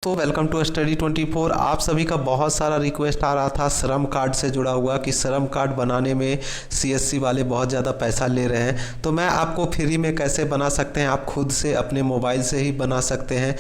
तो welcome to study 24। आप सभी का बहुत सारा रिक्वेस्ट आ रहा था श्रम कार्ड से जुड़ा हुआ कि श्रम कार्ड बनाने में सीएससी वाले बहुत ज़्यादा पैसा ले रहे हैं। तो मैं आपको फ्री में कैसे बना सकते हैं, आप खुद से अपने मोबाइल से ही बना सकते हैं।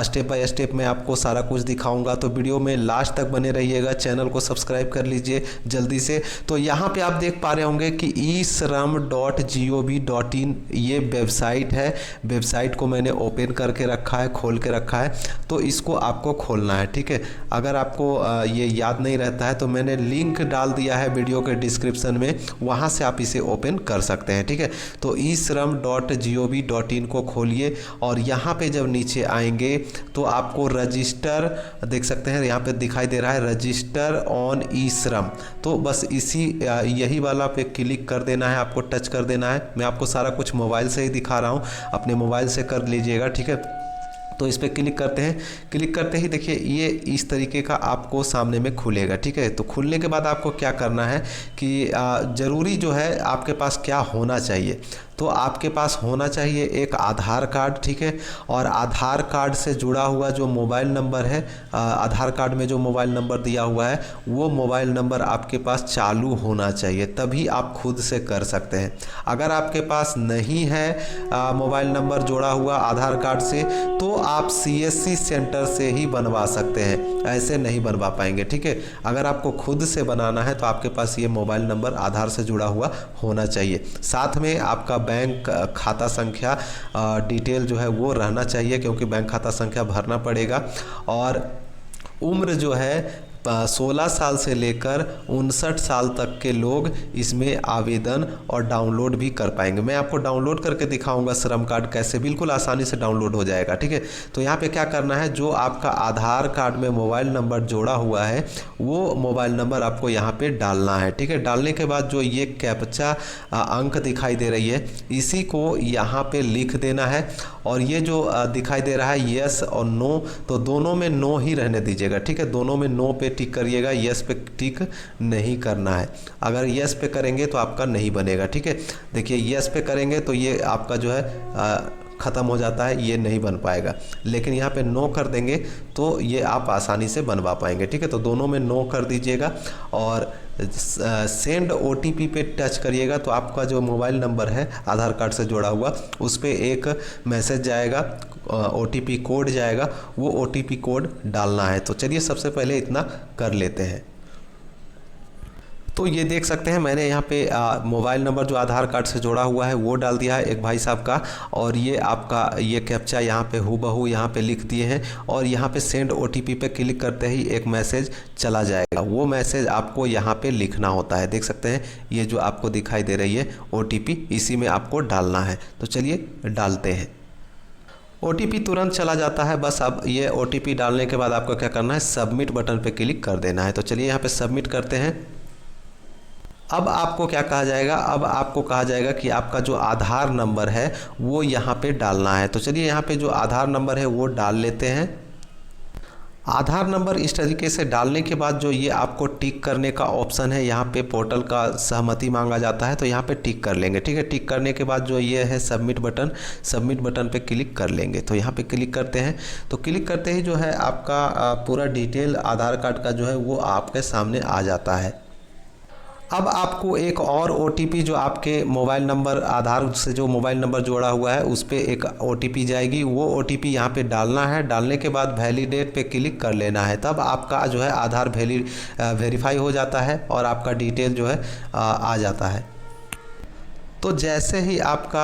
स्टेप बाय स्टेप मैं आपको सारा कुछ दिखाऊंगा, तो वीडियो में लास्ट तक बने रहिएगा। चैनल को सब्सक्राइब कर लीजिए जल्दी से। तो यहाँ पर आप देख पा रहे होंगे कि e-shram.gov.in ये वेबसाइट है। वेबसाइट को मैंने ओपन करके रखा है, खोल के रखा है। तो इसको आपको खोलना है, ठीक है। अगर आपको ये याद नहीं रहता है तो मैंने लिंक डाल दिया है वीडियो के डिस्क्रिप्शन में, वहाँ से आप इसे ओपन कर सकते हैं, ठीक है। तो e-shram.gov.in को खोलिए और यहाँ पे जब नीचे आएंगे तो आपको रजिस्टर देख सकते हैं, यहाँ पे दिखाई दे रहा है रजिस्टर ऑन e-shram। तो बस यही वाला पे क्लिक कर देना है, आपको टच कर देना है। मैं आपको सारा कुछ मोबाइल से ही दिखा रहा हूँ, अपने मोबाइल से कर लीजिएगा, ठीक है। तो इस पर क्लिक करते हैं। क्लिक करते ही देखिए ये इस तरीके का आपको सामने में खुलेगा, ठीक है। तो खुलने के बाद आपको क्या करना है कि ज़रूरी जो है आपके पास क्या होना चाहिए, तो आपके पास होना चाहिए एक आधार कार्ड, ठीक है। और आधार कार्ड से जुड़ा हुआ जो मोबाइल नंबर है, आधार कार्ड में जो मोबाइल नंबर दिया हुआ है वो मोबाइल नंबर आपके पास चालू होना चाहिए, तभी आप खुद से कर सकते हैं। अगर आपके पास नहीं है मोबाइल नंबर जोड़ा हुआ आधार कार्ड से, तो आप सीएससी सेंटर से ही बनवा सकते हैं, ऐसे नहीं बनवा पाएंगे, ठीक है। अगर आपको खुद से बनाना है तो आपके पास ये मोबाइल नंबर आधार से जुड़ा हुआ होना चाहिए। साथ में आपका बैंक खाता संख्या डिटेल जो है वो रहना चाहिए, क्योंकि बैंक खाता संख्या भरना पड़ेगा। और उम्र जो है 16 साल से लेकर 59 साल तक के लोग इसमें आवेदन और डाउनलोड भी कर पाएंगे। मैं आपको डाउनलोड करके दिखाऊंगा श्रम कार्ड कैसे बिल्कुल आसानी से डाउनलोड हो जाएगा, ठीक है। तो यहाँ पे क्या करना है, जो आपका आधार कार्ड में मोबाइल नंबर जोड़ा हुआ है वो मोबाइल नंबर आपको यहाँ पे डालना है, ठीक है। डालने के बाद जो ये कैप्चा अंक दिखाई दे रही है इसी को यहाँ पे लिख देना है। और ये जो दिखाई दे रहा है यस और नो, तो दोनों में नो ही रहने दीजिएगा, ठीक है। दोनों में नो पे टिक करिएगा, यस पे टिक नहीं करना है। अगर यस पे करेंगे तो आपका नहीं बनेगा, ठीक है। देखिए यस पे करेंगे तो ये आपका जो है ख़त्म हो जाता है, ये नहीं बन पाएगा। लेकिन यहाँ पे नो कर देंगे तो ये आप आसानी से बनवा पाएंगे, ठीक है। तो दोनों में नो कर दीजिएगा और सेंड ओटीपी पे टच करिएगा, तो आपका जो मोबाइल नंबर है आधार कार्ड से जोड़ा हुआ उस पर एक मैसेज जाएगा, ओटीपी कोड जाएगा, वो ओटीपी कोड डालना है। तो चलिए सबसे पहले इतना कर लेते हैं। तो ये देख सकते हैं मैंने यहाँ पे मोबाइल नंबर जो आधार कार्ड से जोड़ा हुआ है वो डाल दिया है एक भाई साहब का, और ये आपका ये कैप्चा यहाँ पे हूबहू यहाँ पे लिख दिए हैं। और यहाँ पे सेंड ओटीपी पे क्लिक करते ही एक मैसेज चला जाएगा, वो मैसेज आपको यहाँ पे लिखना होता है। देख सकते हैं ये जो आपको दिखाई दे रही है ओटीपी, इसी में आपको डालना है। तो चलिए डालते हैं। ओटीपी तुरंत चला जाता है। बस अब ये ओटीपी डालने के बाद आपको क्या करना है, सबमिट बटन पे क्लिक कर देना है। तो चलिए यहाँ पे सबमिट करते हैं। अब आपको क्या कहा जाएगा, अब आपको कहा जाएगा कि आपका जो आधार नंबर है वो यहाँ पे डालना है। तो चलिए यहाँ पे जो आधार नंबर है वो डाल लेते हैं। आधार नंबर इस तरीके से डालने के बाद जो ये आपको टिक करने का ऑप्शन है, यहाँ पे पोर्टल का सहमति मांगा जाता है, तो यहाँ पे टिक कर लेंगे, ठीक है। टिक करने के बाद जो ये है सबमिट बटन पे क्लिक कर लेंगे। तो यहाँ पे क्लिक करते हैं, तो क्लिक करते ही जो है आपका पूरा डिटेल आधार कार्ड का जो है वो आपके सामने आ जाता है। अब आपको एक और ओटीपी जो आपके मोबाइल नंबर आधार से जो मोबाइल नंबर जोड़ा हुआ है उस पर एक ओटीपी जाएगी, वो ओटीपी यहाँ पे डालना है। डालने के बाद वैलिडेट पे क्लिक कर लेना है, तब आपका जो है आधार वेरीफाई हो जाता है और आपका डिटेल जो है आ जाता है। तो जैसे ही आपका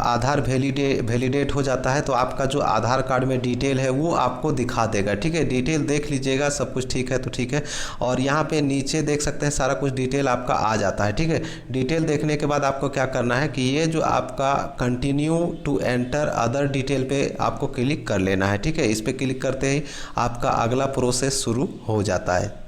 आधार वैलिडेट हो जाता है तो आपका जो आधार कार्ड में डिटेल है वो आपको दिखा देगा, ठीक है। डिटेल देख लीजिएगा, सब कुछ ठीक है तो ठीक है। और यहाँ पे नीचे देख सकते हैं सारा कुछ डिटेल आपका आ जाता है, ठीक है। डिटेल देखने के बाद आपको क्या करना है कि ये जो आपका continue to enter other detail पे आपको क्लिक कर लेना है, ठीक है। इस पर क्लिक करते ही आपका अगला प्रोसेस शुरू हो जाता है।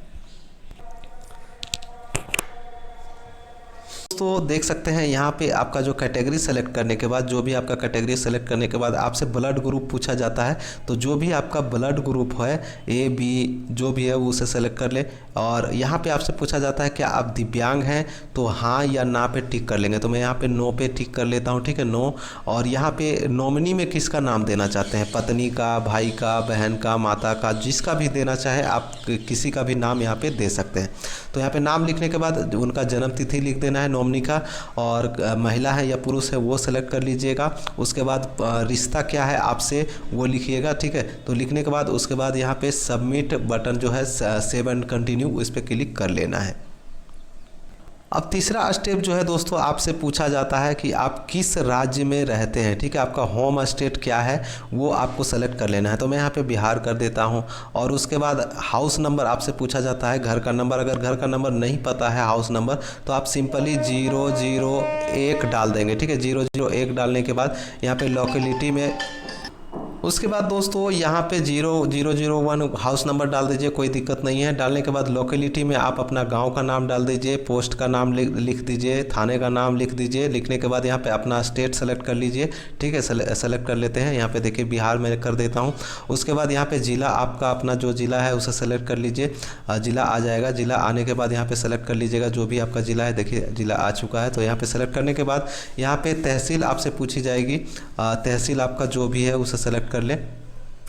दोस्तों देख सकते हैं यहाँ पे आपका जो कैटेगरी सेलेक्ट करने के बाद, जो भी आपका कैटेगरी सेलेक्ट करने के बाद आपसे ब्लड ग्रुप पूछा जाता है। तो जो भी आपका ब्लड ग्रुप है, ए बी जो भी है वो उसे सेलेक्ट कर ले। और यहाँ पे आपसे पूछा जाता है क्या आप दिव्यांग हैं, तो हाँ या ना पे टिक कर लेंगे। तो मैं यहाँ पे नो पे टिक कर लेता हूँ, ठीक है, नो। और यहाँ पे नॉमिनी में किसका नाम देना चाहते हैं, पत्नी का, भाई का, बहन का, माता का, जिसका भी देना चाहे आप किसी का भी नाम यहाँ पे दे सकते हैं। तो यहाँ पे नाम लिखने के बाद उनका जन्म तिथि लिख देना है नॉमिनी का, और महिला है या पुरुष है वो सेलेक्ट कर लीजिएगा। उसके बाद रिश्ता क्या है आपसे वो लिखिएगा, ठीक है। तो लिखने के बाद उसके बाद यहाँ पे सबमिट बटन जो है सेव एंड कंटिन्यू, उस पर क्लिक कर लेना है। अब तीसरा स्टेप जो है दोस्तों, आपसे पूछा जाता है कि आप किस राज्य में रहते हैं, ठीक है। आपका होम स्टेट क्या है वो आपको सेलेक्ट कर लेना है। तो मैं यहाँ पे बिहार कर देता हूँ। और उसके बाद हाउस नंबर आपसे पूछा जाता है, घर का नंबर। अगर घर का नंबर नहीं पता है, हाउस नंबर, तो आप सिंपली 001 डाल देंगे, ठीक है। 001 डालने के बाद यहाँ पे लोकेलिटी में, उसके बाद दोस्तों यहाँ पे 0001 हाउस नंबर डाल दीजिए, कोई दिक्कत नहीं है। डालने के बाद लोकेलिटी में आप अपना गांव का नाम डाल दीजिए, पोस्ट का नाम लिख दीजिए, थाने का नाम लिख दीजिए। लिखने के बाद यहाँ पे अपना स्टेट सेलेक्ट कर लीजिए, ठीक है। सेलेक्ट कर लेते हैं। यहाँ पे देखिए बिहार में कर देता हूँ। उसके बाद यहाँ पे ज़िला, आपका अपना जो ज़िला है उसे सेलेक्ट कर लीजिए। ज़िला आ जाएगा। ज़िला आने के बाद यहाँ पे सेलेक्ट कर लीजिएगा जो भी आपका ज़िला है। देखिए ज़िला आ चुका है। तो यहाँ पे सेलेक्ट करने के बाद यहाँ पे तहसील आपसे पूछी जाएगी, तहसील आपका जो भी है उसे सेलेक्ट कर लें,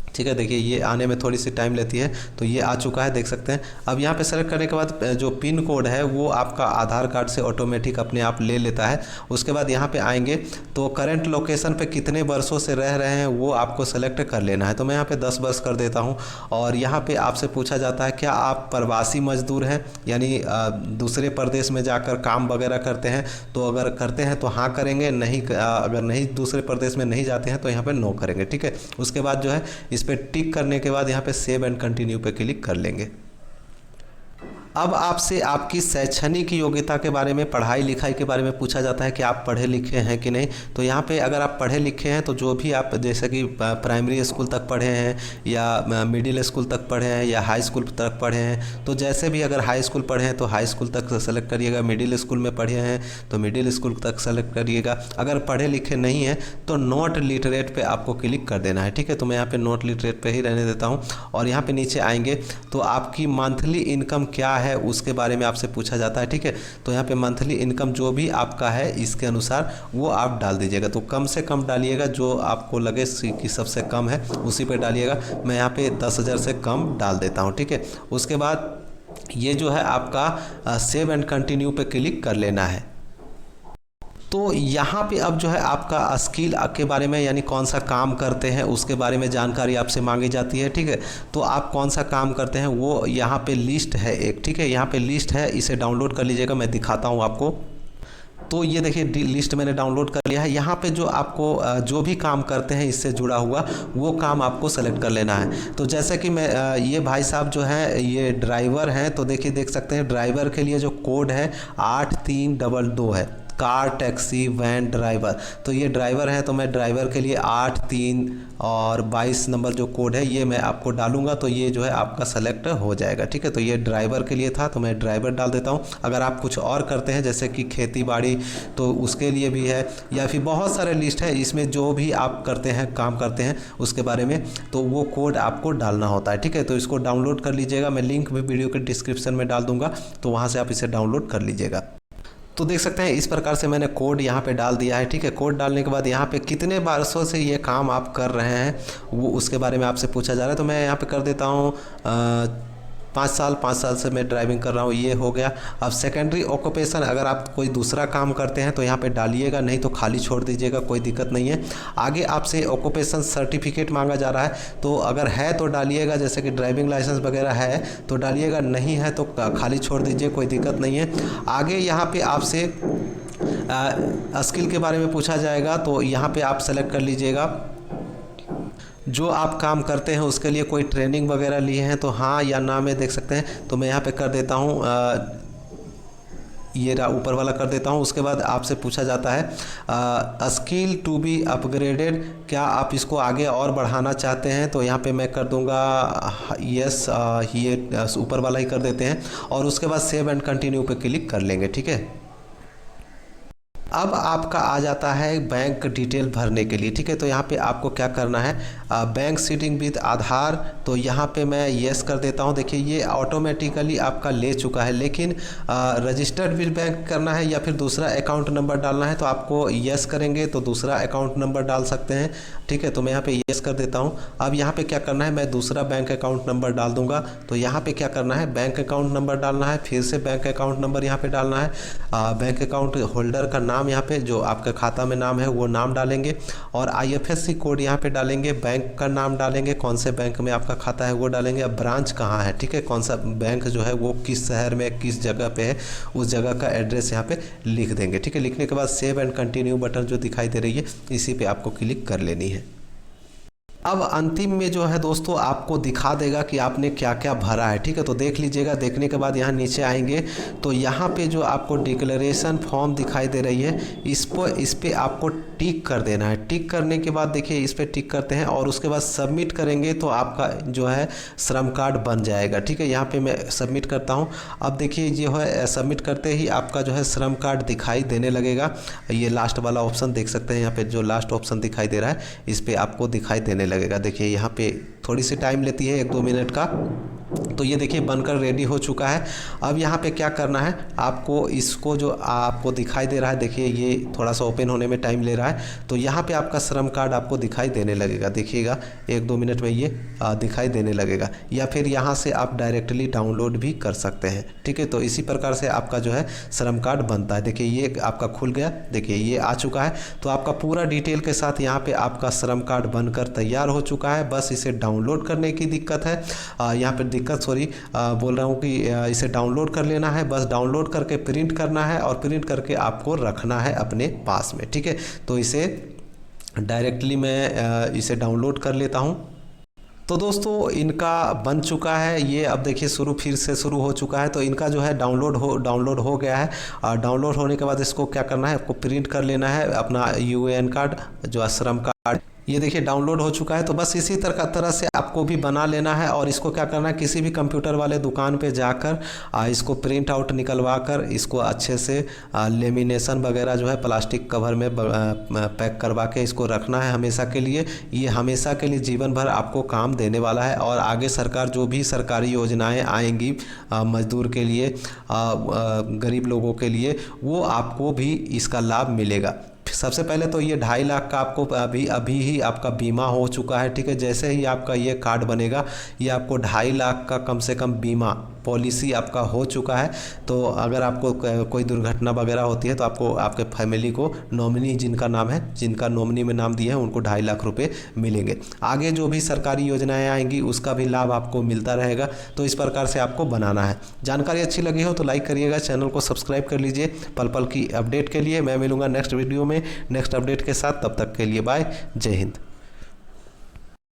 ठीक है। देखिए ये आने में थोड़ी सी टाइम लेती है। तो ये आ चुका है, देख सकते हैं। अब यहाँ पे सेलेक्ट करने के बाद जो पिन कोड है वो आपका आधार कार्ड से ऑटोमेटिक अपने आप ले लेता है। उसके बाद यहाँ पे आएंगे तो करंट लोकेशन पे कितने वर्षों से रह रहे हैं वो आपको सेलेक्ट कर लेना है। तो मैं यहाँ पे 10 वर्ष कर देता हूँ। और यहाँ पे आपसे पूछा जाता है क्या आप प्रवासी मजदूर हैं, यानी दूसरे प्रदेश में जाकर काम वगैरह करते हैं। तो अगर करते हैं तो हाँ करेंगे, नहीं अगर नहीं दूसरे प्रदेश में नहीं जाते हैं तो यहाँ पर नो करेंगे, ठीक है। उसके बाद जो है इस पे टिक करने के बाद यहाँ पे सेव एंड कंटिन्यू पे क्लिक कर लेंगे। अब आपसे आपकी शैक्षणिक योग्यता के बारे में, पढ़ाई लिखाई के बारे में पूछा जाता है कि आप पढ़े लिखे हैं कि नहीं। तो यहाँ पे अगर आप पढ़े लिखे हैं तो जो भी आप जैसे कि प्राइमरी स्कूल तक पढ़े हैं या मिडिल स्कूल तक पढ़े हैं या हाई स्कूल तक पढ़े हैं, तो जैसे भी अगर हाई स्कूल पढ़े हैं तो हाई स्कूल तक सेलेक्ट करिएगा। मिडिल स्कूल में पढ़े हैं तो मिडिल स्कूल तक सेलेक्ट करिएगा। अगर पढ़े लिखे नहीं हैं तो नॉट लिटरेट पे आपको क्लिक कर देना है, ठीक है। तो मैं यहाँ पे नॉट लिटरेट पे ही रहने देता हूँ। और यहाँ पे नीचे आएंगे तो आपकी मंथली इनकम क्या है उसके बारे में आपसे पूछा जाता है, ठीक है। तो यहाँ पे मंथली इनकम जो भी आपका है इसके अनुसार वो आप डाल दीजिएगा। तो कम से कम डालिएगा, जो आपको लगे कि सबसे कम है उसी पे डालिएगा। मैं यहाँ पे 10,000 से कम डाल देता हूँ, ठीक है। उसके बाद ये जो है आपका सेव एंड कंटिन्यू पे क्लिक कर लेना है। तो यहाँ पे अब जो है आपका स्किल के बारे में, यानी कौन सा काम करते हैं उसके बारे में जानकारी आपसे मांगी जाती है, ठीक है। तो आप कौन सा काम करते हैं वो यहाँ पे लिस्ट है एक, ठीक है। यहाँ पे लिस्ट है, इसे डाउनलोड कर लीजिएगा। मैं दिखाता हूँ आपको। तो ये देखिए लिस्ट मैंने डाउनलोड कर लिया है। यहाँ पे जो आपको जो भी काम करते हैं इससे जुड़ा हुआ वो काम आपको सेलेक्ट कर लेना है। तो जैसे कि मैं ये भाई साहब जो है ये ड्राइवर हैं, तो देखिए देख सकते हैं ड्राइवर के लिए जो कोड है 8322 है, कार टैक्सी वैन ड्राइवर। तो ये ड्राइवर है तो मैं ड्राइवर के लिए 83 और 22 नंबर जो कोड है ये मैं आपको डालूंगा। तो ये जो है आपका सेलेक्ट हो जाएगा, ठीक है। तो ये ड्राइवर के लिए था तो मैं ड्राइवर डाल देता हूँ। अगर आप कुछ और करते हैं जैसे कि खेती बाड़ी तो उसके लिए भी है, या फिर बहुत सारे लिस्ट है, इसमें जो भी आप करते हैं काम करते हैं उसके बारे में तो वो कोड आपको डालना होता है, ठीक है। तो इसको डाउनलोड कर लीजिएगा। मैं लिंक भी वीडियो के डिस्क्रिप्शन में डाल दूँगा, तो वहाँ से आप इसे डाउनलोड कर लीजिएगा। तो देख सकते हैं इस प्रकार से मैंने कोड यहाँ पे डाल दिया है, ठीक है। कोड डालने के बाद यहाँ पे कितने वर्षों से ये काम आप कर रहे हैं वो उसके बारे में आपसे पूछा जा रहा है। तो मैं यहाँ पे कर देता हूँ 5 साल से मैं ड्राइविंग कर रहा हूँ, ये हो गया। अब सेकेंडरी ऑक्यूपेशन, अगर आप कोई दूसरा काम करते हैं तो यहाँ पे डालिएगा, नहीं तो खाली छोड़ दीजिएगा, कोई दिक्कत नहीं है। आगे आपसे ऑक्यूपेशन सर्टिफिकेट मांगा जा रहा है, तो अगर है तो डालिएगा, जैसे कि ड्राइविंग लाइसेंस वगैरह है तो डालिएगा, नहीं है तो खाली छोड़ दीजिए, कोई दिक्कत नहीं है। आगे यहाँ पे आपसे स्किल के बारे में पूछा जाएगा, तो यहाँ पे आप सेलेक्ट कर लीजिएगा जो आप काम करते हैं उसके लिए कोई ट्रेनिंग वगैरह लिए हैं तो हाँ या ना में देख सकते हैं। तो मैं यहाँ पे कर देता हूँ ये ऊपर वाला कर देता हूँ। उसके बाद आपसे पूछा जाता है स्किल टू बी अपग्रेडेड, क्या आप इसको आगे और बढ़ाना चाहते हैं। तो यहाँ पे मैं कर दूँगा यस, ये ऊपर वाला ही कर देते हैं। और उसके बाद सेव एंड कंटिन्यू पे क्लिक कर लेंगे, ठीक है। अब आपका आ जाता है बैंक डिटेल भरने के लिए, ठीक है। तो यहाँ पे आपको क्या करना है, बैंक सीडिंग विद आधार, तो यहाँ पे मैं येस कर देता हूँ। देखिए ये ऑटोमेटिकली आपका ले चुका है, लेकिन रजिस्टर्ड विद बैंक करना है या फिर दूसरा अकाउंट नंबर डालना है तो आपको येस करेंगे तो दूसरा अकाउंट नंबर डाल सकते हैं, ठीक है। तो मैं यहाँ पे येस कर देता हूँ। अब यहाँ पे क्या करना है, मैं दूसरा बैंक अकाउंट नंबर डाल दूंगा। तो यहाँ पे क्या करना है, बैंक अकाउंट नंबर डालना है, फिर से बैंक अकाउंट नंबर यहाँ पे डालना है, बैंक अकाउंट होल्डर का नाम यहाँ पे जो आपका खाता में नाम है वो नाम डालेंगे, और IFSC कोड यहाँ पे डालेंगे, बैंक का नाम डालेंगे, कौन से बैंक में आपका खाता है वो डालेंगे, अब ब्रांच कहाँ है, ठीक है, कौन सा बैंक जो है वो किस शहर में किस जगह पे है उस जगह का एड्रेस यहाँ पे लिख देंगे, ठीक है। लिखने के बाद सेव एंड कंटिन्यू बटन जो दिखाई दे रही है इसी पे आपको क्लिक कर लेनी है। अब अंतिम में जो है दोस्तों आपको दिखा देगा कि आपने क्या क्या भरा है, ठीक है। तो देख लीजिएगा, देखने के बाद यहाँ नीचे आएंगे तो यहाँ पे जो आपको डिक्लेरेशन फॉर्म दिखाई दे रही है इस पे आपको टिक कर देना है। टिक करने के बाद देखिए इस पे टिक करते हैं और उसके बाद सबमिट करेंगे तो आपका जो है श्रम कार्ड बन जाएगा, ठीक है। यहाँ पे मैं सबमिट करता हूँ। अब देखिए जो है सबमिट करते ही आपका जो है श्रम कार्ड दिखाई देने लगेगा। ये लास्ट वाला ऑप्शन देख सकते हैं, यहाँ पे जो लास्ट ऑप्शन दिखाई दे रहा है इस पर आपको दिखाई देने लगेगा। देखिए यहाँ पे थोड़ी सी टाइम लेती है 1-2 मिनट का। तो ये देखिए बनकर रेडी हो चुका है। अब यहाँ पे क्या करना है, आपको इसको जो आपको दिखाई दे रहा है, देखिए ये थोड़ा सा ओपन होने में टाइम ले रहा है, तो यहाँ पे आपका श्रम कार्ड आपको दिखाई देने लगेगा। देखिएगा 1-2 मिनट में ये दिखाई देने लगेगा, या फिर यहाँ से आप डायरेक्टली डाउनलोड भी कर सकते हैं, ठीक है। तो इसी प्रकार से आपका जो है श्रम कार्ड बनता है। देखिए ये आपका खुल गया, देखिए ये आ चुका है। तो आपका पूरा डिटेल के साथ यहाँ पे आपका श्रम कार्ड बनकर तैयार हो चुका है। बस इसे डाउनलोड करने की दिक्कत है, यहाँ पर बोल रहा हूँ कि इसे डाउनलोड कर लेना है। बस डाउनलोड करके प्रिंट करना है और प्रिंट करके आपको रखना है अपने पास में, ठीक है। तो इसे डायरेक्टली मैं इसे डाउनलोड कर लेता हूँ। तो दोस्तों इनका बन चुका है ये। अब देखिए फिर से शुरू हो चुका है। तो इनका जो है डाउनलोड हो गया है। और डाउनलोड होने के बाद इसको क्या करना है, आपको प्रिंट कर लेना है अपना UN कार्ड, जो श्रम कार्ड। ये देखिए डाउनलोड हो चुका है। तो बस इसी तरह से आपको भी बना लेना है और इसको क्या करना है, किसी भी कंप्यूटर वाले दुकान पे जाकर इसको प्रिंट आउट निकलवा कर इसको अच्छे से लेमिनेशन वगैरह जो है प्लास्टिक कवर में पैक करवा के इसको रखना है हमेशा के लिए। ये हमेशा के लिए जीवन भर आपको काम देने वाला है। और आगे सरकार जो भी सरकारी योजनाएं आएंगी मजदूर के लिए, गरीब लोगों के लिए, वो आपको भी इसका लाभ मिलेगा। सबसे पहले तो ये 2.5 लाख का आपको अभी ही आपका बीमा हो चुका है, ठीक है। जैसे ही आपका ये कार्ड बनेगा ये आपको 2.5 लाख का कम से कम बीमा पॉलिसी आपका हो चुका है। तो अगर आपको कोई दुर्घटना वगैरह होती है तो आपको आपके फैमिली को नॉमिनी जिनका नाम है, जिनका नॉमिनी में नाम दिया है, उनको 2.5 लाख रुपए मिलेंगे। आगे जो भी सरकारी योजनाएं आएंगी उसका भी लाभ आपको मिलता रहेगा। तो इस प्रकार से आपको बनाना है। जानकारी अच्छी लगी हो तो लाइक करिएगा, चैनल को सब्सक्राइब कर लीजिए पल पल की अपडेट के लिए। मैं मिलूंगा नेक्स्ट वीडियो में नेक्स्ट अपडेट के साथ। तब तक के लिए बाय, जय हिंद।